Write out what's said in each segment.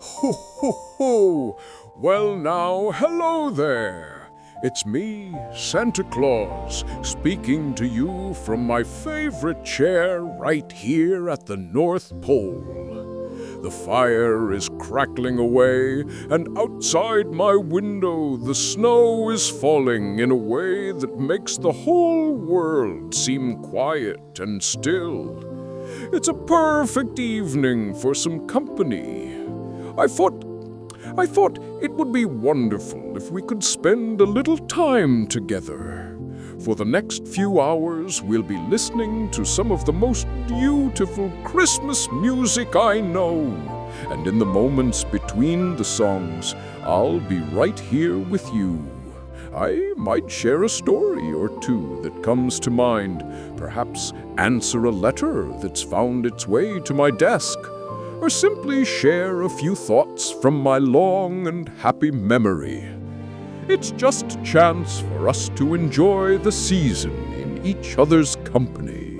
Ho, ho, ho! Well now, hello there! It's me, Santa Claus, speaking to you from my favorite chair right here at the North Pole. The fire is crackling away, and outside my window the snow is falling in a way that makes the whole world seem quiet and still. It's a perfect evening for some company. I thought it would be wonderful if we could spend a little time together. For the next few hours, we'll be listening to some of the most beautiful Christmas music I know. And in the moments between the songs, I'll be right here with you. I might share a story or two that comes to mind, perhaps answer a letter that's found its way to my desk, or simply share a few thoughts from my long and happy memory. It's just a chance for us to enjoy the season in each other's company.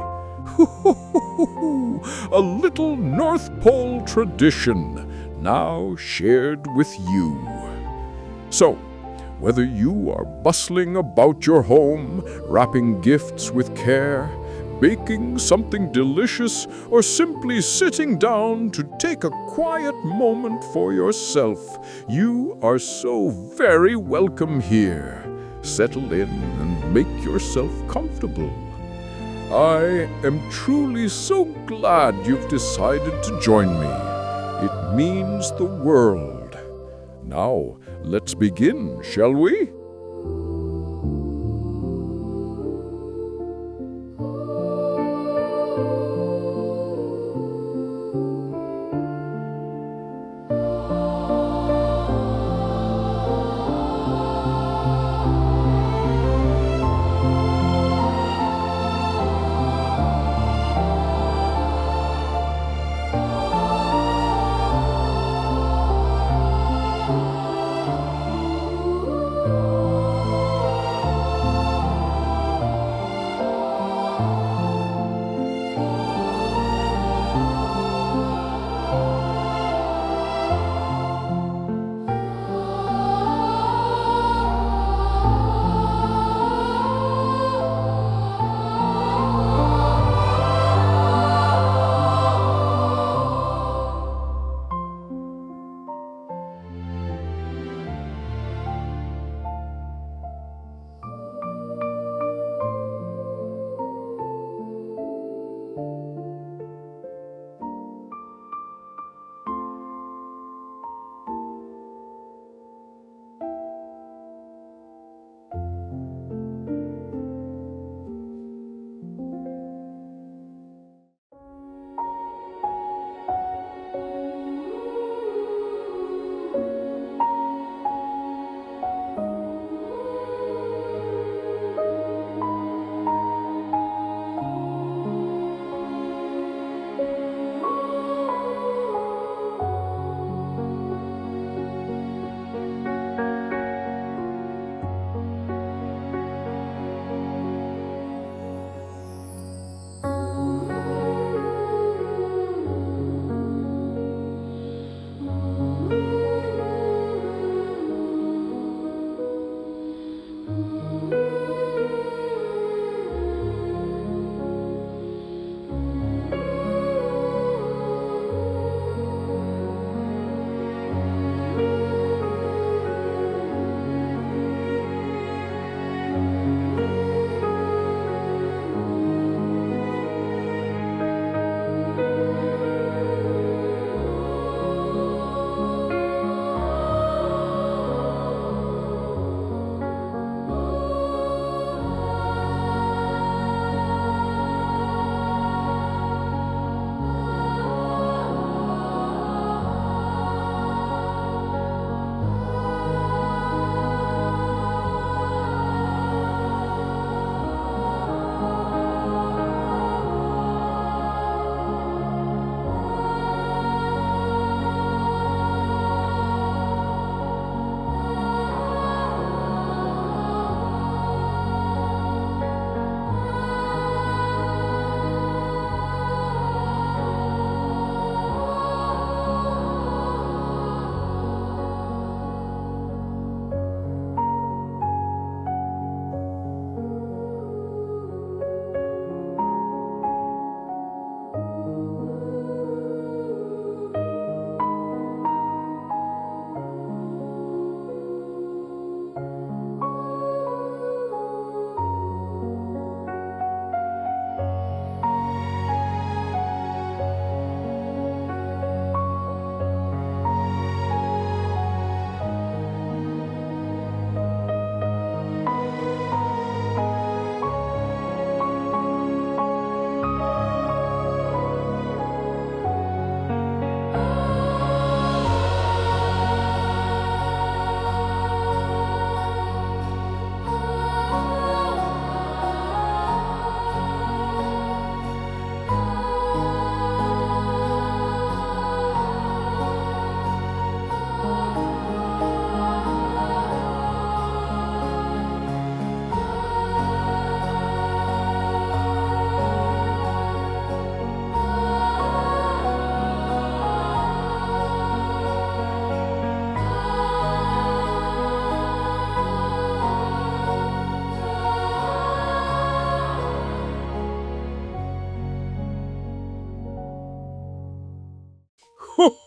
A little North Pole tradition, now shared with you. So, whether you are bustling about your home, wrapping gifts with care, baking something delicious, or simply sitting down to take a quiet moment for yourself, you are so very welcome here. Settle in and make yourself comfortable. I am truly so glad you've decided to join me. It means the world. Now, let's begin, shall we?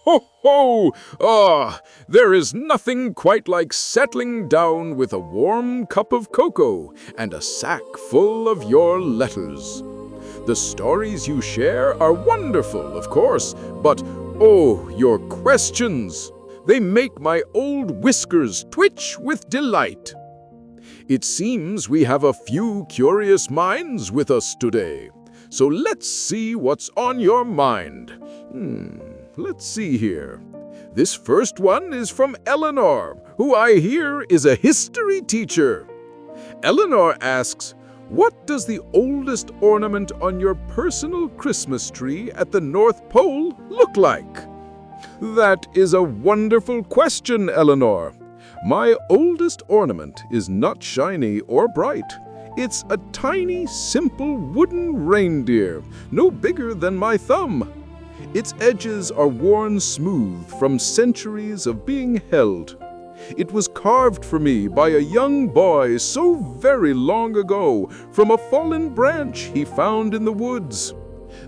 ho, ho! Ah, there is nothing quite like settling down with a warm cup of cocoa and a sack full of your letters. The stories you share are wonderful, of course, but oh, your questions! They make my old whiskers twitch with delight. It seems we have a few curious minds with us today. So let's see what's on your mind. Let's see here. This first one is from Eleanor, who I hear is a history teacher. Eleanor asks, what does the oldest ornament on your personal Christmas tree at the North Pole look like? That is a wonderful question, Eleanor. My oldest ornament is not shiny or bright. It's a tiny, simple wooden reindeer, no bigger than my thumb. Its edges are worn smooth from centuries of being held. It was carved for me by a young boy so very long ago from a fallen branch he found in the woods.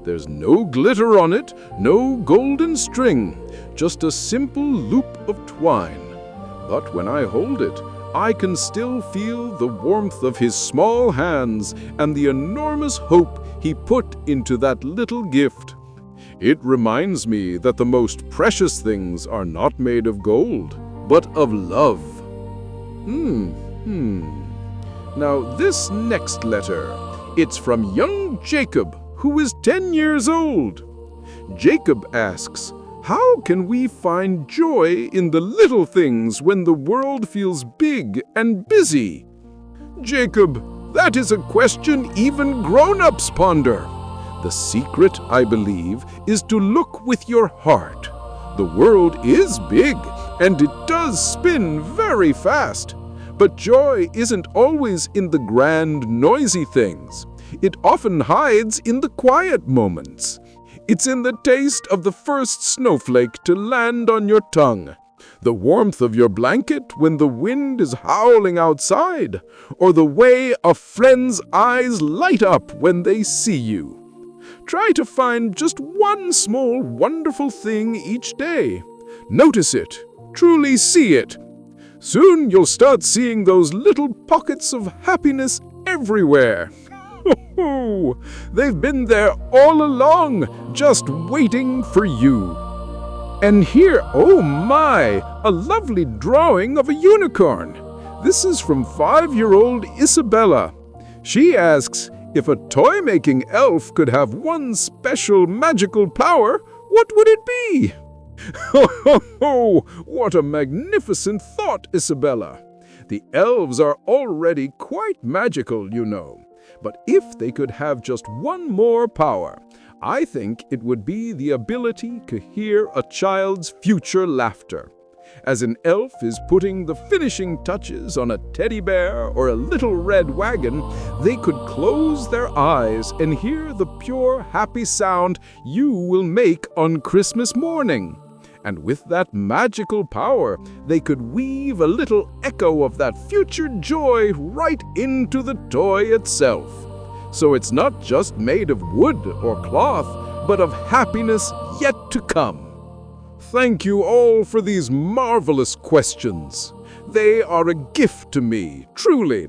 There's no glitter on it, no golden string, just a simple loop of twine. But when I hold it, I can still feel the warmth of his small hands and the enormous hope he put into that little gift. It reminds me that the most precious things are not made of gold, but of love. Now this next letter, it's from young Jacob, who is 10 years old. Jacob asks, how can we find joy in the little things when the world feels big and busy? Jacob, that is a question even grown-ups ponder. The secret, I believe, is to look with your heart. The world is big, and it does spin very fast. But joy isn't always in the grand, noisy things. It often hides in the quiet moments. It's in the taste of the first snowflake to land on your tongue, the warmth of your blanket when the wind is howling outside, or the way a friend's eyes light up when they see you. Try to find just one small, wonderful thing each day. Notice it, truly see it. Soon you'll start seeing those little pockets of happiness everywhere. They've been there all along, just waiting for you. And here, oh my, a lovely drawing of a unicorn. This is from 5-year-old Isabella. She asks, if a toy-making elf could have one special magical power, what would it be? What a magnificent thought, Isabella. The elves are already quite magical, you know. But if they could have just one more power, I think it would be the ability to hear a child's future laughter. As an elf is putting the finishing touches on a teddy bear or a little red wagon, they could close their eyes and hear the pure, happy sound you will make on Christmas morning. And with that magical power, they could weave a little echo of that future joy right into the toy itself. So it's not just made of wood or cloth, but of happiness yet to come. Thank you all for these marvelous questions. They are a gift to me, truly.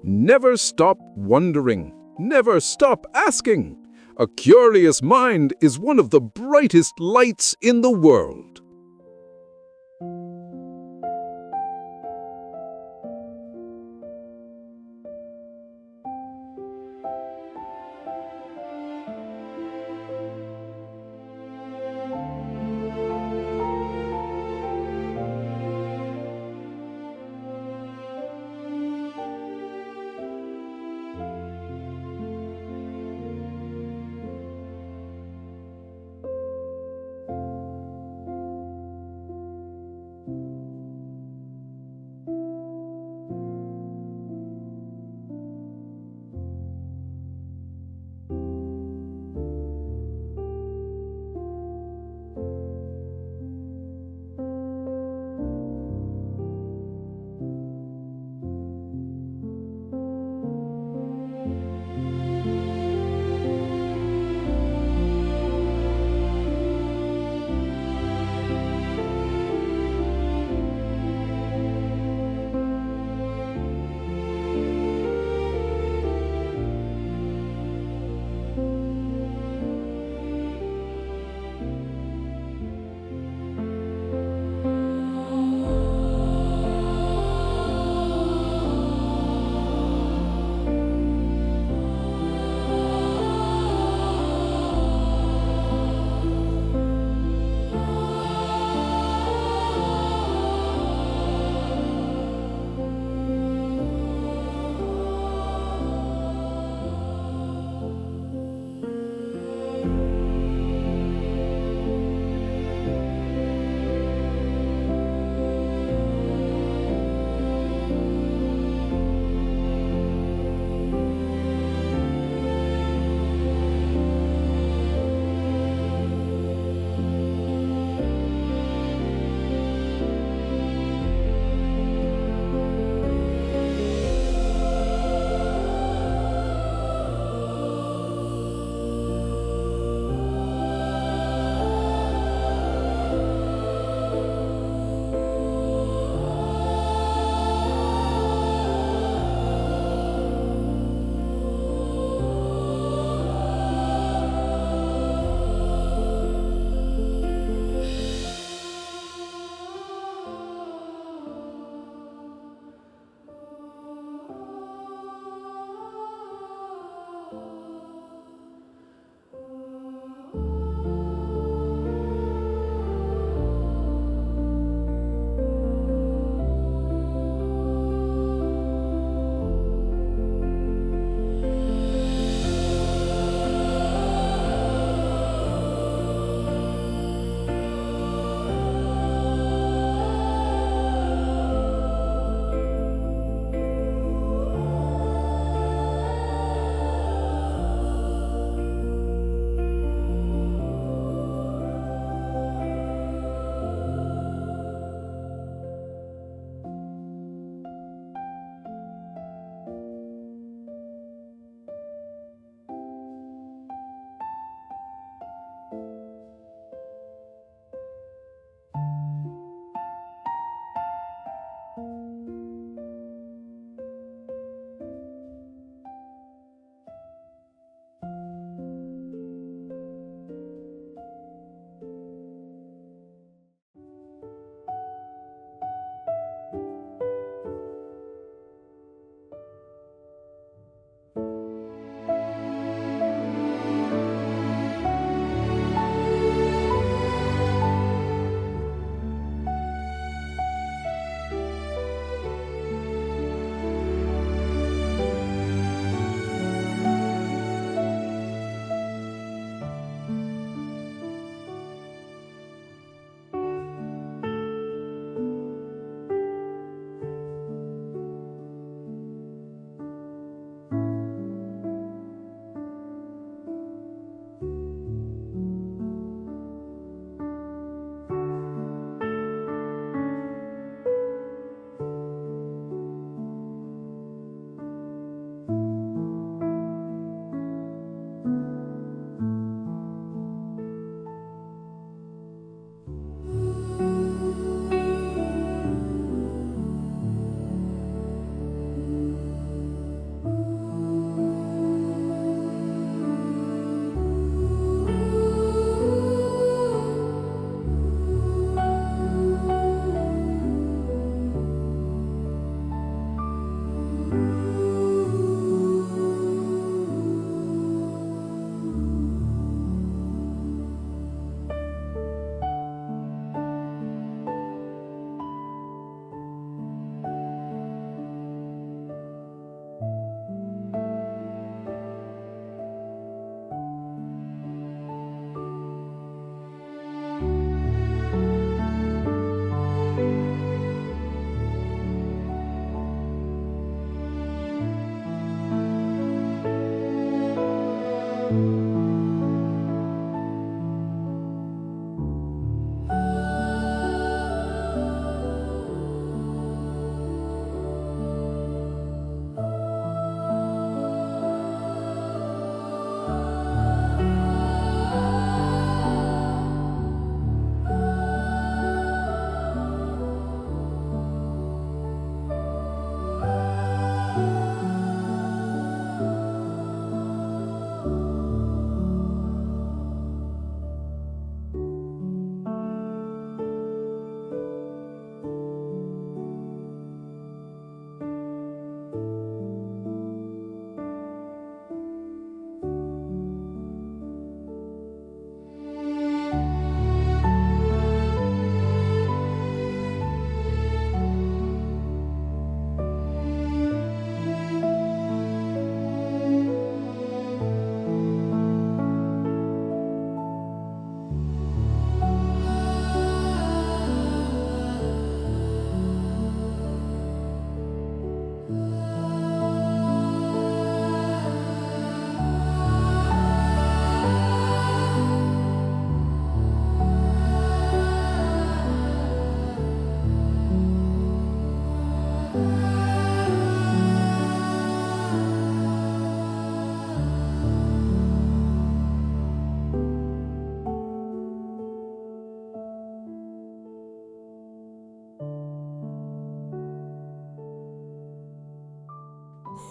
Never stop wondering. Never stop asking. A curious mind is one of the brightest lights in the world.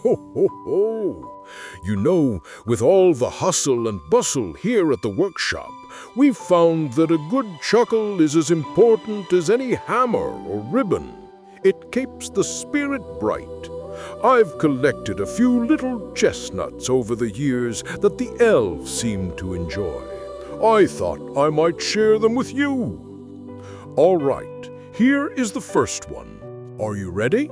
Ho, ho, ho! You know, with all the hustle and bustle here at the workshop, we've found that a good chuckle is as important as any hammer or ribbon. It keeps the spirit bright. I've collected a few little chestnuts over the years that the elves seem to enjoy. I thought I might share them with you. All right, here is the first one. Are you ready?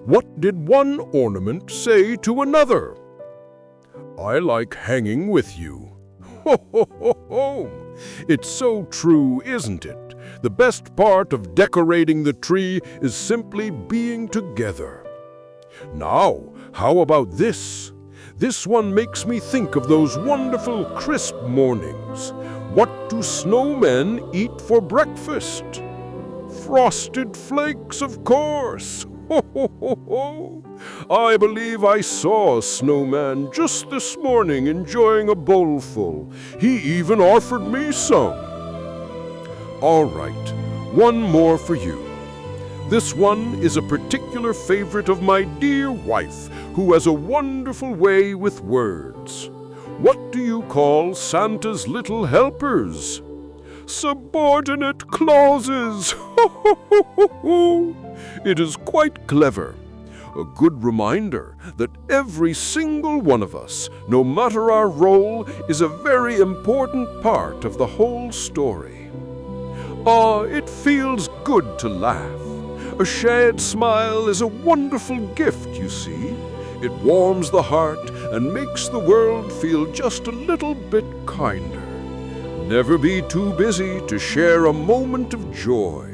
What did one ornament say to another? I like hanging with you. Ho, ho, ho, ho! It's so true, isn't it? The best part of decorating the tree is simply being together. Now, how about this? This one makes me think of those wonderful crisp mornings. What do snowmen eat for breakfast? Frosted flakes, of course. Ho, ho, ho, ho. I believe I saw a snowman just this morning enjoying a bowlful. He even offered me some. All right, one more for you. This one is a particular favorite of my dear wife, who has a wonderful way with words. What do you call Santa's little helpers? Subordinate clauses! Ho, ho, ho, ho, ho. It is quite clever. A good reminder that every single one of us, no matter our role, is a very important part of the whole story. It feels good to laugh. A shared smile is a wonderful gift, you see. It warms the heart and makes the world feel just a little bit kinder. Never be too busy to share a moment of joy.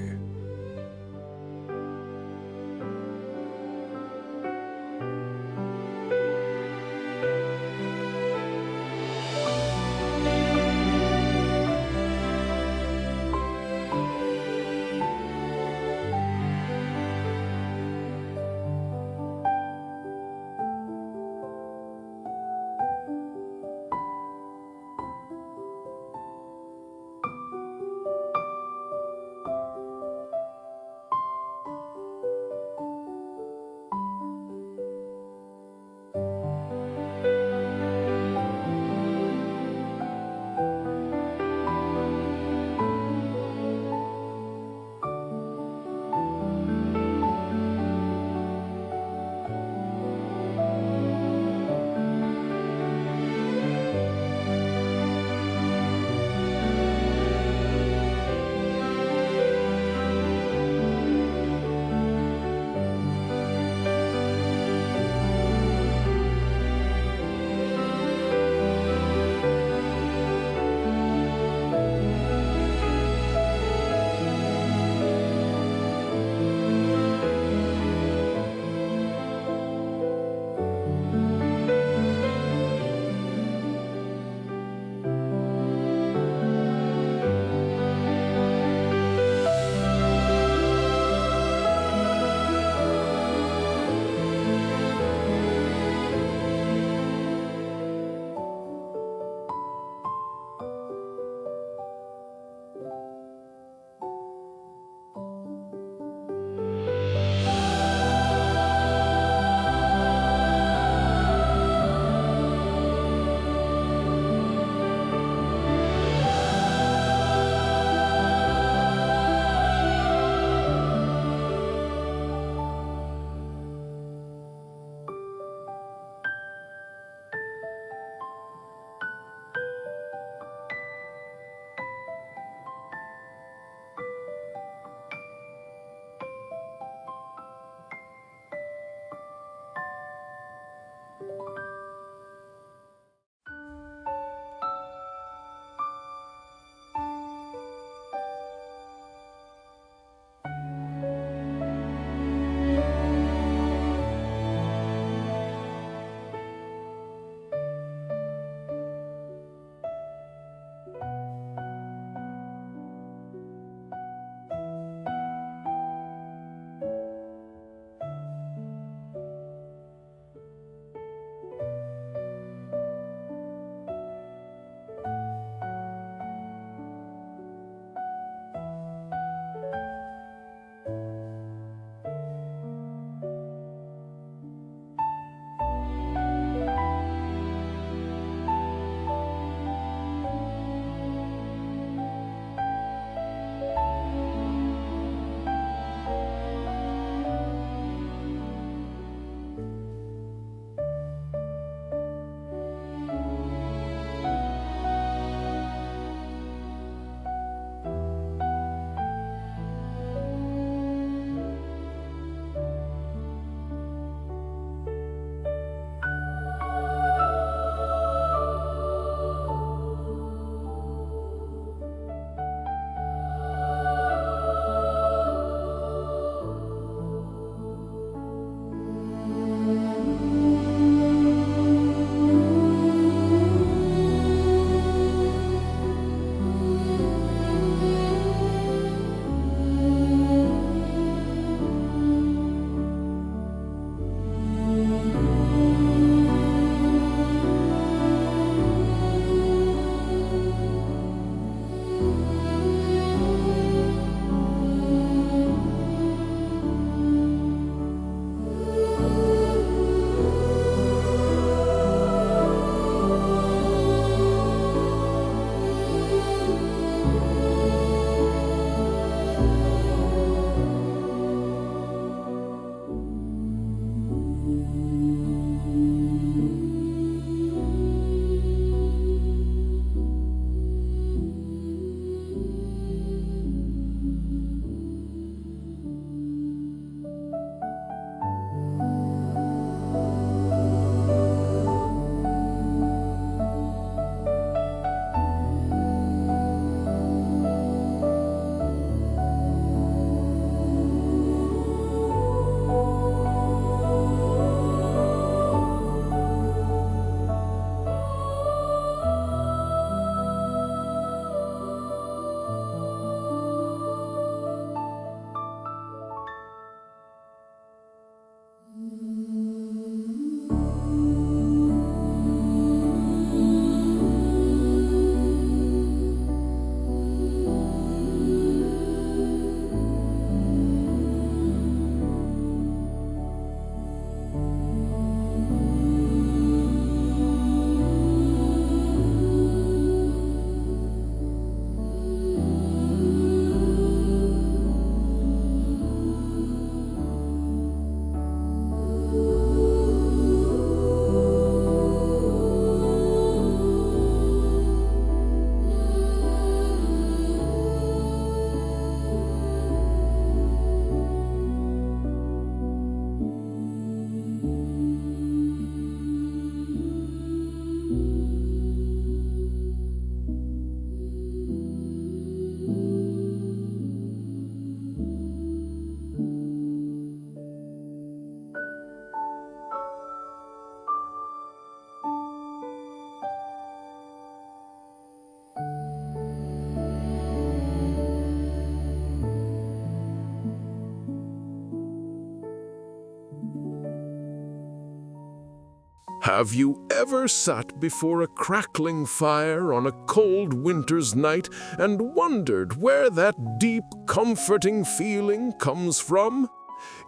Have you ever sat before a crackling fire on a cold winter's night and wondered where that deep, comforting feeling comes from?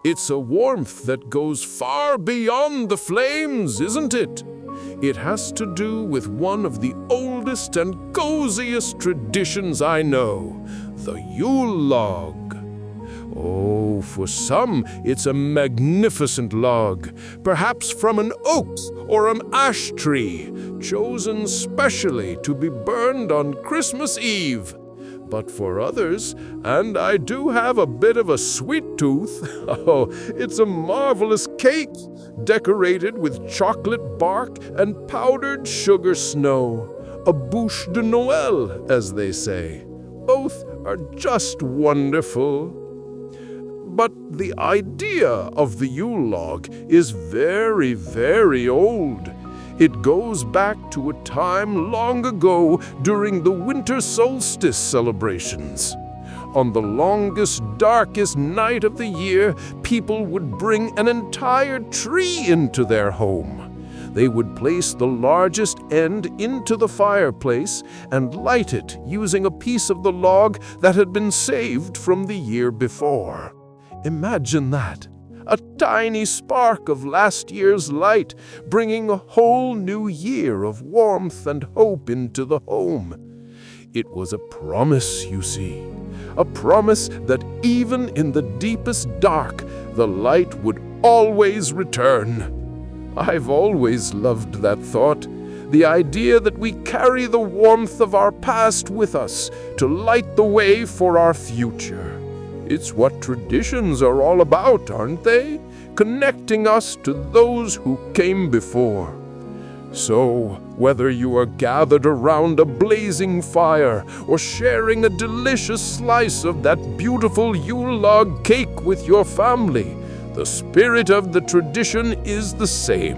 It's a warmth that goes far beyond the flames, isn't it? It has to do with one of the oldest and coziest traditions I know, the Yule Log. Oh, for some, it's a magnificent log, perhaps from an oak or an ash tree, chosen specially to be burned on Christmas Eve. But for others, and I do have a bit of a sweet tooth, oh, it's a marvelous cake, decorated with chocolate bark and powdered sugar snow, a bûche de Noël, as they say. Both are just wonderful. But the idea of the Yule log is very, very old. It goes back to a time long ago during the winter solstice celebrations. On the longest, darkest night of the year, people would bring an entire tree into their home. They would place the largest end into the fireplace and light it using a piece of the log that had been saved from the year before. Imagine that. A tiny spark of last year's light, bringing a whole new year of warmth and hope into the home. It was a promise, you see, a promise that even in the deepest dark, the light would always return. I've always loved that thought, the idea that we carry the warmth of our past with us to light the way for our future. It's what traditions are all about, aren't they? Connecting us to those who came before. So, whether you are gathered around a blazing fire or sharing a delicious slice of that beautiful Yule log cake with your family, the spirit of the tradition is the same.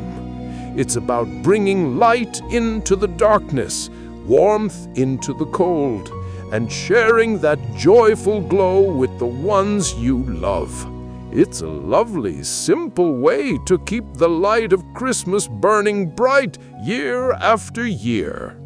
It's about bringing light into the darkness, warmth into the cold, and sharing that joyful glow with the ones you love. It's a lovely, simple way to keep the light of Christmas burning bright year after year.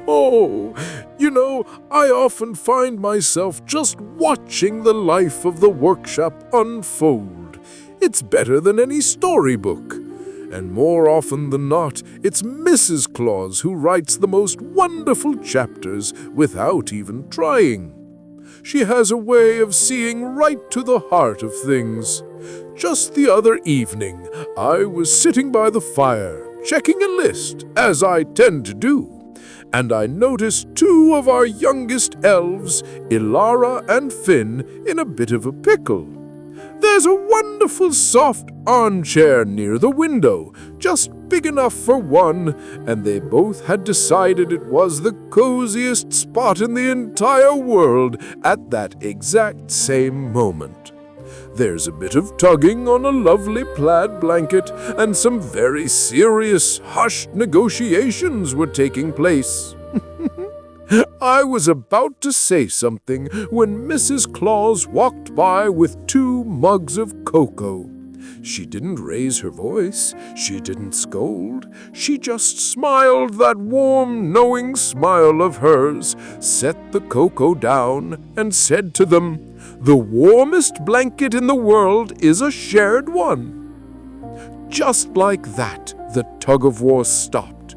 Oh, I often find myself just watching the life of the workshop unfold. It's better than any storybook. And more often than not, it's Mrs. Claus who writes the most wonderful chapters without even trying. She has a way of seeing right to the heart of things. Just the other evening, I was sitting by the fire, checking a list, as I tend to do, and I noticed two of our youngest elves, Lyra and Finn, in a bit of a pickle. There's a wonderful soft armchair near the window, just big enough for one, and they both had decided it was the coziest spot in the entire world at that exact same moment. There's a bit of tugging on a lovely plaid blanket, and some very serious, hushed negotiations were taking place. I was about to say something when Mrs. Claus walked by with 2 mugs of cocoa. She didn't raise her voice, she didn't scold, she just smiled that warm, knowing smile of hers, set the cocoa down, and said to them, "The warmest blanket in the world is a shared one." Just like that, the tug-of-war stopped.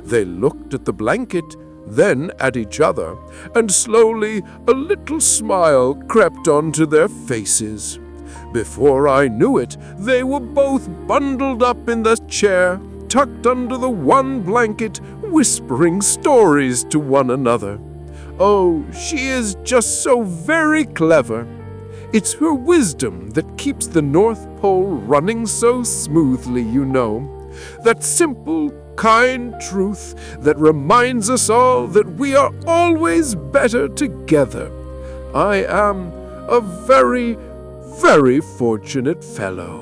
They looked at the blanket, then at each other, and slowly a little smile crept onto their faces. Before I knew it, they were both bundled up in the chair, tucked under the one blanket, whispering stories to one another. Oh, she is just so very clever. It's her wisdom that keeps the North Pole running so smoothly, That simple, kind truth that reminds us all that we are always better together. I am a very, very fortunate fellow.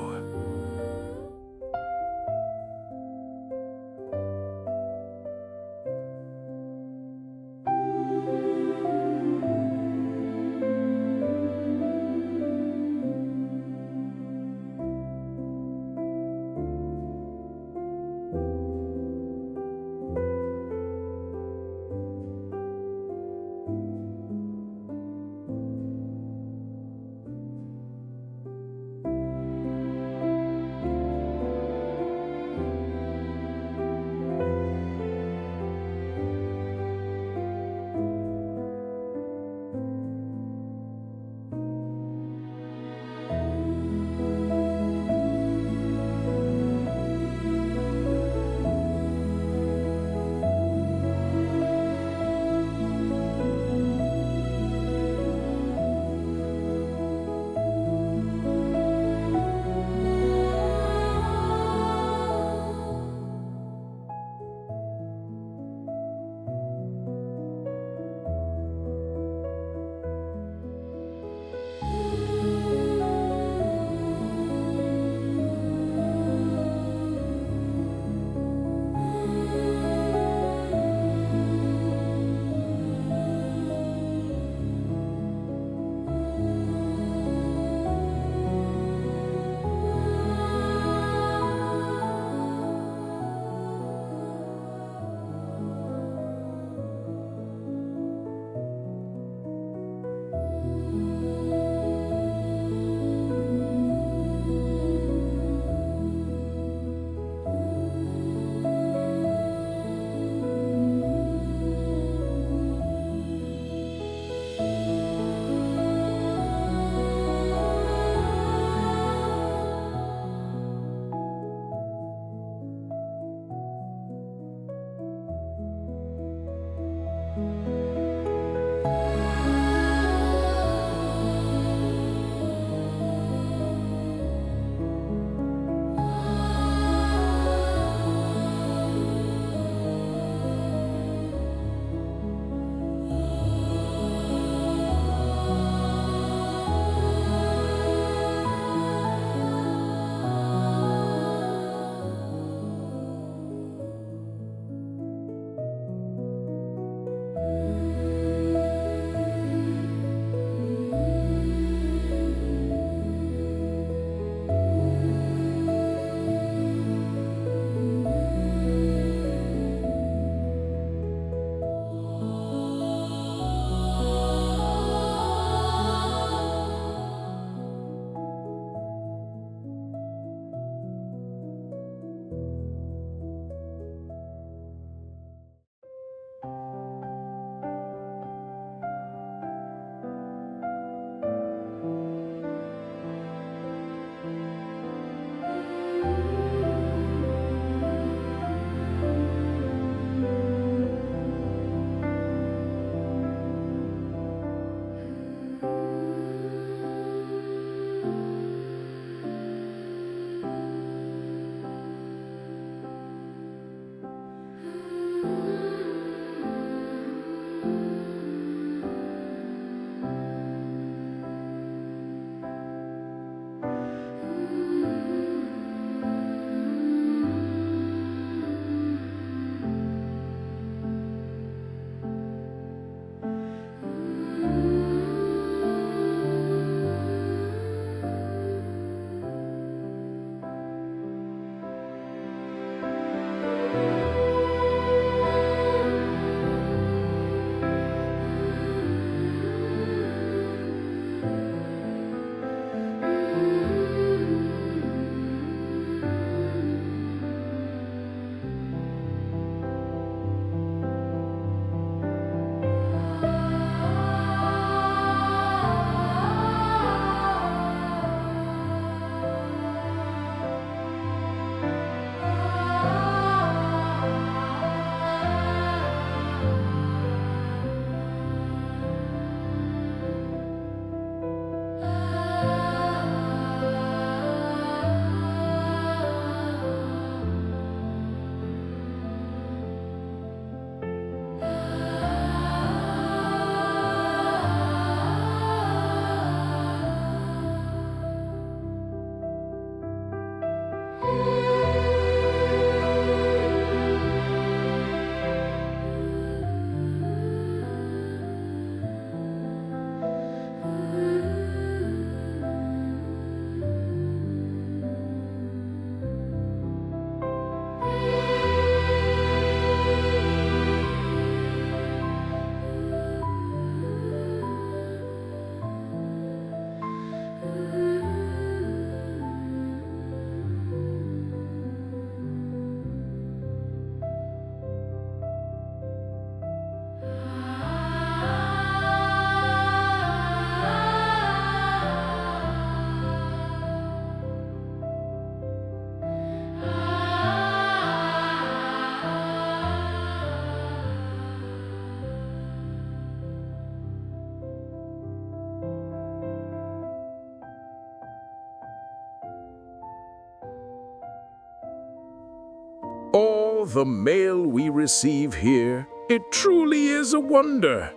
Oh, the mail we receive here, it truly is a wonder.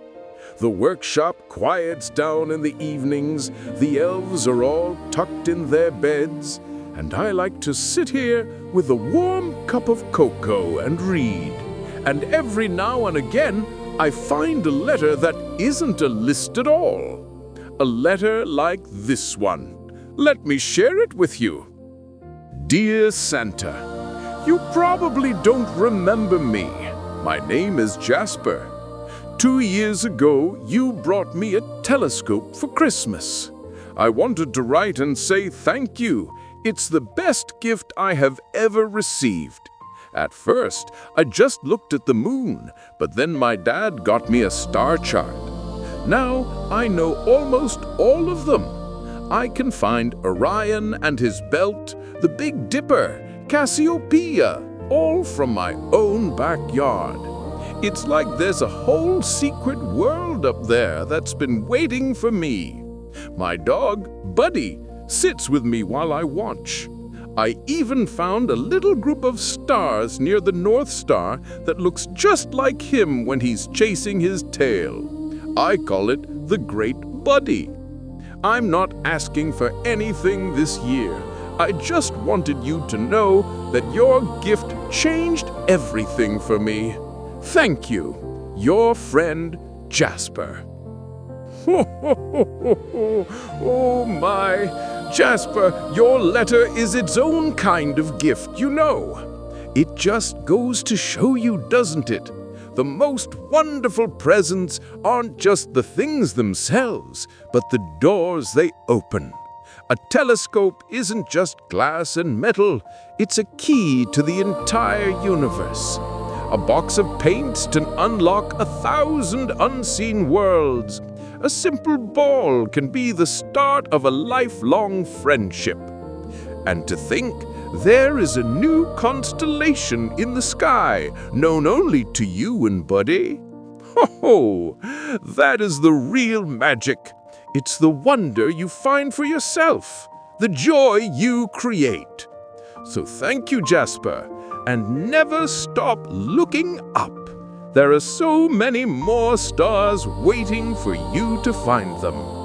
The workshop quiets down in the evenings, the elves are all tucked in their beds, and I like to sit here with a warm cup of cocoa and read. And every now and again, I find a letter that isn't a list at all. A letter like this one. Let me share it with you. Dear Santa, you probably don't remember me. My name is Jasper. 2 years ago, you brought me a telescope for Christmas. I wanted to write and say thank you. It's the best gift I have ever received. At first, I just looked at the moon, but then my dad got me a star chart. Now I know almost all of them. I can find Orion and his belt, the Big Dipper, Cassiopeia, all from my own backyard. It's like there's a whole secret world up there that's been waiting for me. My dog, Buddy, sits with me while I watch. I even found a little group of stars near the North Star that looks just like him when he's chasing his tail. I call it the Great Buddy. I'm not asking for anything this year. I just wanted you to know that your gift changed everything for me. Thank you, your friend Jasper. Oh my, Jasper, your letter is its own kind of gift, you know. It just goes to show you, doesn't it? The most wonderful presents aren't just the things themselves, but the doors they open. A telescope isn't just glass and metal, it's a key to the entire universe. A box of paints can unlock 1,000 unseen worlds. A simple ball can be the start of a lifelong friendship. And to think, there is a new constellation in the sky, known only to you and Buddy. Oh, that is the real magic. It's the wonder you find for yourself, the joy you create. So thank you, Jasper, and never stop looking up. There are so many more stars waiting for you to find them.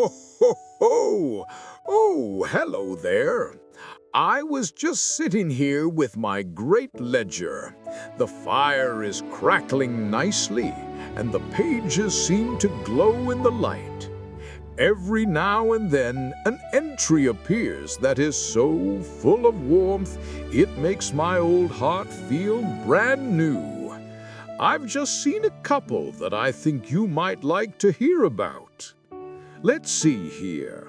ho, ho! Oh, hello there. I was just sitting here with my great ledger. The fire is crackling nicely, and the pages seem to glow in the light. Every now and then, an entry appears that is so full of warmth, it makes my old heart feel brand new. I've just seen a couple that I think you might like to hear about. Let's see here.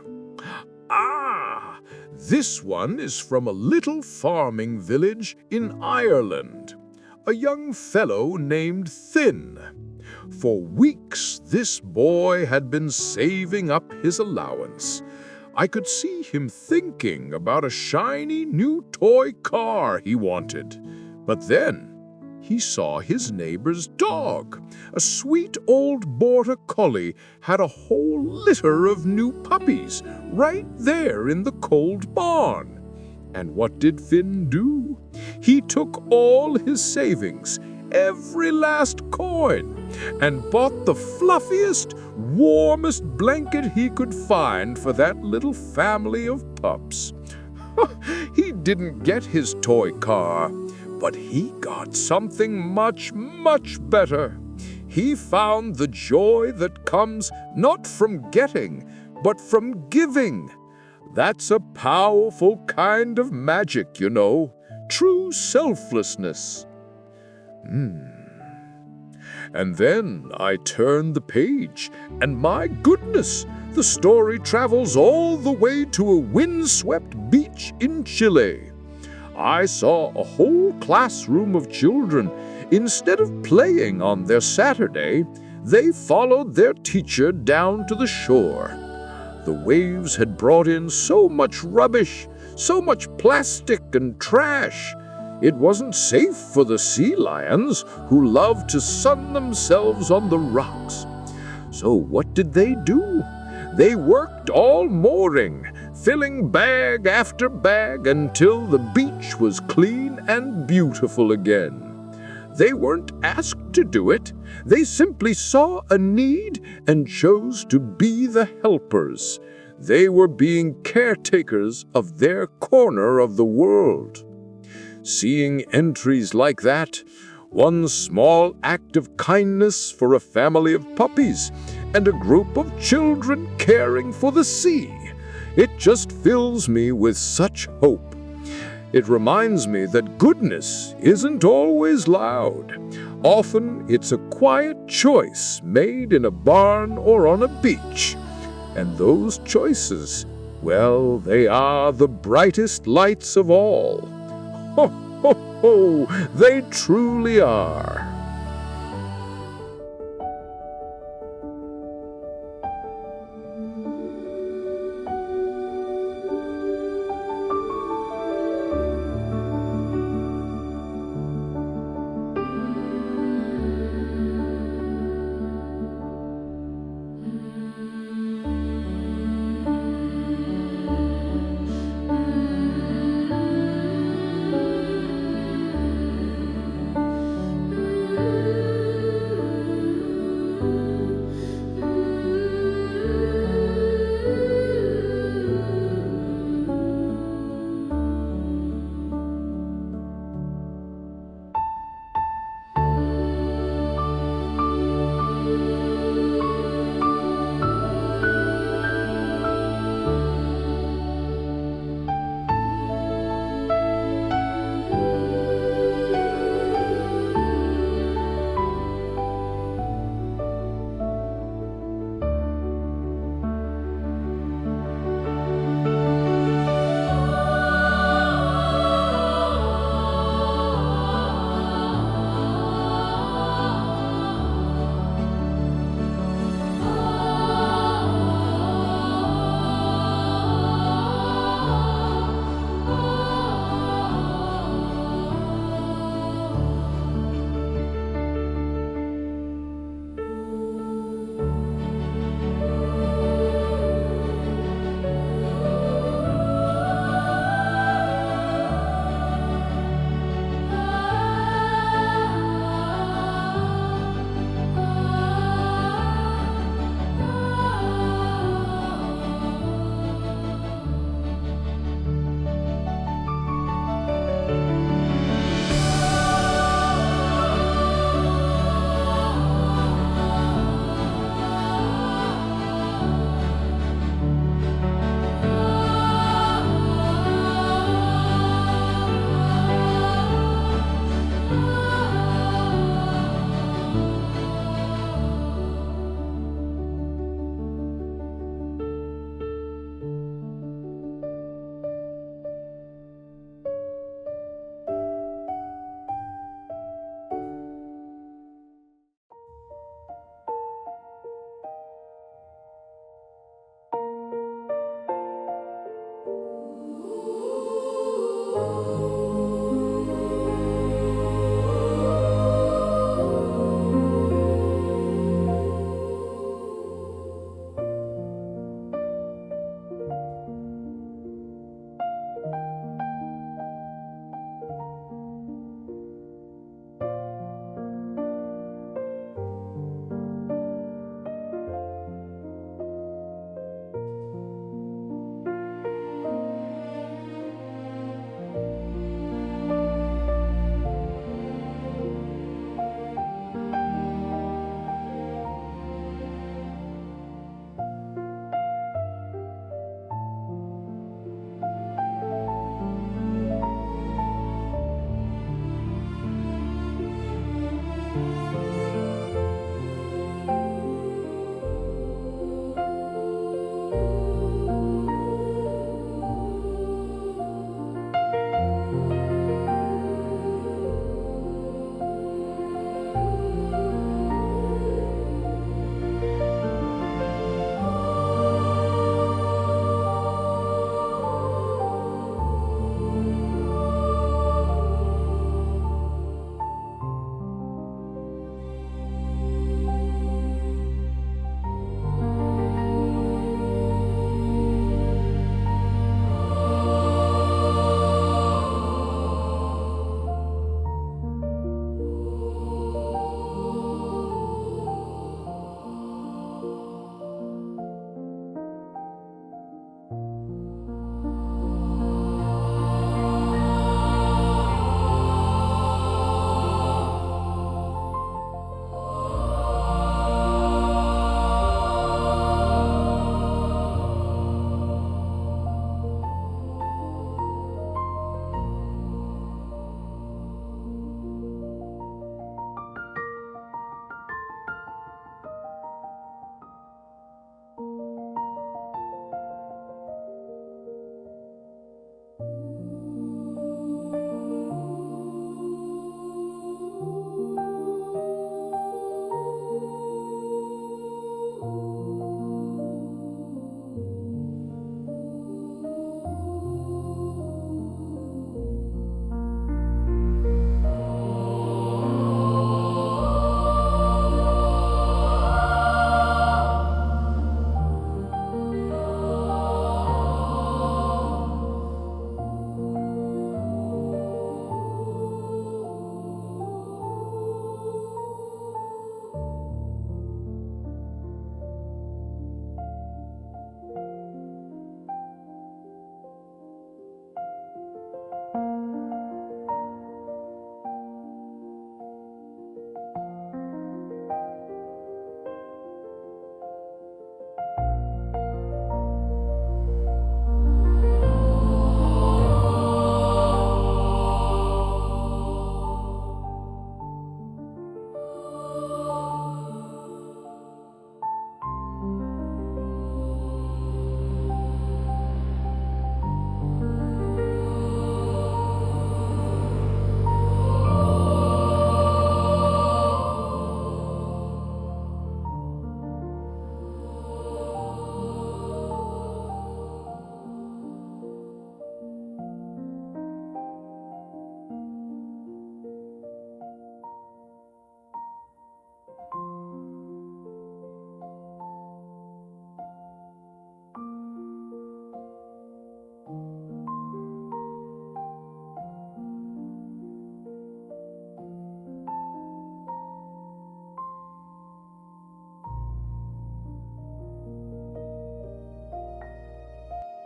This one is from a little farming village in Ireland. A young fellow named Thin. For weeks, this boy had been saving up his allowance. I could see him thinking about a shiny new toy car he wanted. But then he saw his neighbor's dog. A sweet old border collie had a whole litter of new puppies right there in the cold barn. And what did Finn do? He took all his savings, every last coin, and bought the fluffiest, warmest blanket he could find for that little family of pups. He didn't get his toy car, but he got something much, much better. He found the joy that comes not from getting, but from giving. That's a powerful kind of magic, you know, true selflessness. And then I turned the page, and my goodness, the story travels all the way to a windswept beach in Chile. I saw a whole classroom of children. Instead of playing on their Saturday, they followed their teacher down to the shore. The waves had brought in so much rubbish, so much plastic and trash. It wasn't safe for the sea lions, who loved to sun themselves on the rocks. So what did they do? They worked all morning, filling bag after bag until the beach was clean and beautiful again. They weren't asked to do it. They simply saw a need and chose to be the helpers. They were being caretakers of their corner of the world. Seeing entries like that, one small act of kindness for a family of puppies and a group of children caring for the sea, it just fills me with such hope. It reminds me that goodness isn't always loud. Often it's a quiet choice made in a barn or on a beach. And those choices, well, they are the brightest lights of all. Ho, ho, ho! They truly are.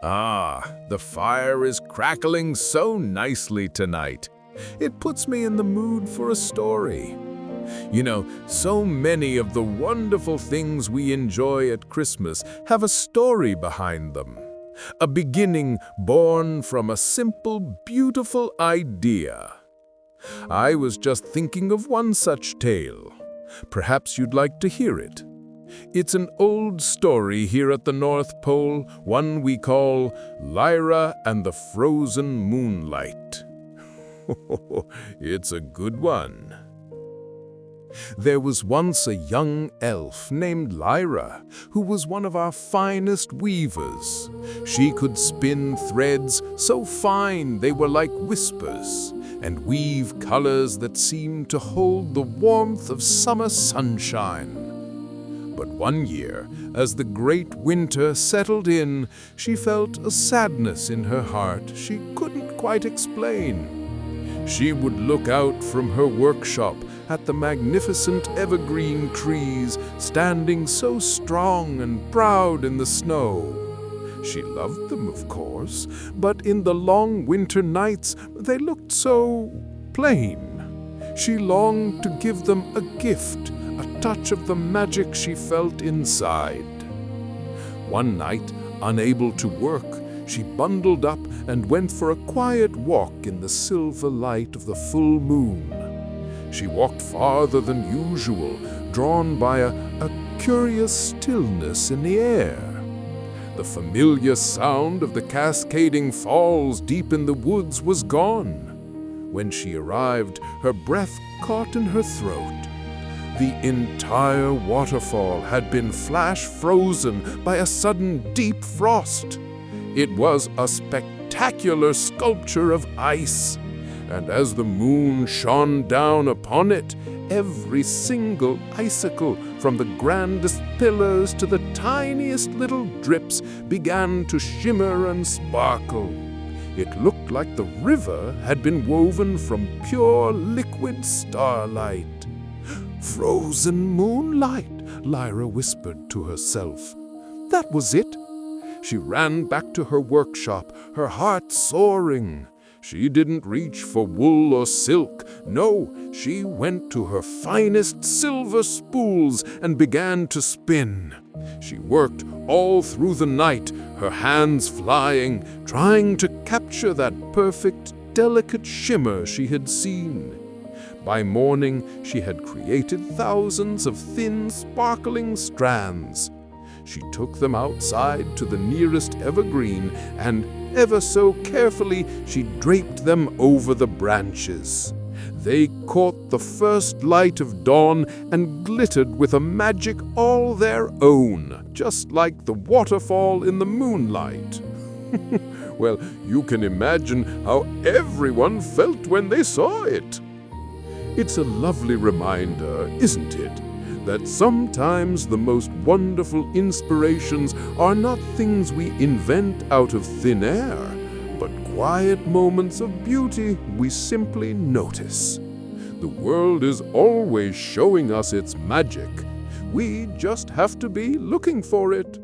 The fire is crackling so nicely tonight. It puts me in the mood for a story. You know, so many of the wonderful things we enjoy at Christmas have a story behind them. A beginning born from a simple, beautiful idea. I was just thinking of one such tale. Perhaps you'd like to hear it. It's an old story here at the North Pole, one we call Lyra and the Frozen Moonlight. It's a good one. There was once a young elf named Lyra, who was one of our finest weavers. She could spin threads so fine they were like whispers, and weave colors that seemed to hold the warmth of summer sunshine. But one year, as the great winter settled in, she felt a sadness in her heart she couldn't quite explain. She would look out from her workshop at the magnificent evergreen trees standing so strong and proud in the snow. She loved them, of course, but in the long winter nights they looked so plain. She longed to give them a gift, a touch of the magic she felt inside. One night, unable to work, she bundled up and went for a quiet walk in the silver light of the full moon. She walked farther than usual, drawn by a curious stillness in the air. The familiar sound of the cascading falls deep in the woods was gone. When she arrived, her breath caught in her throat. The entire waterfall had been flash frozen by a sudden deep frost. It was a spectacular sculpture of ice, and as the moon shone down upon it, every single icicle, from the grandest pillars to the tiniest little drips, began to shimmer and sparkle. It looked like the river had been woven from pure liquid starlight. "Frozen moonlight," Lyra whispered to herself. That was it. She ran back to her workshop, her heart soaring. She didn't reach for wool or silk. No, she went to her finest silver spools and began to spin. She worked all through the night, her hands flying, trying to capture that perfect, delicate shimmer she had seen. By morning, she had created thousands of thin, sparkling strands. She took them outside to the nearest evergreen, and ever so carefully she draped them over the branches. They caught the first light of dawn and glittered with a magic all their own, just like the waterfall in the moonlight. Well, you can imagine how everyone felt when they saw it. It's a lovely reminder, isn't it, that sometimes the most wonderful inspirations are not things we invent out of thin air, but quiet moments of beauty we simply notice. The world is always showing us its magic. We just have to be looking for it.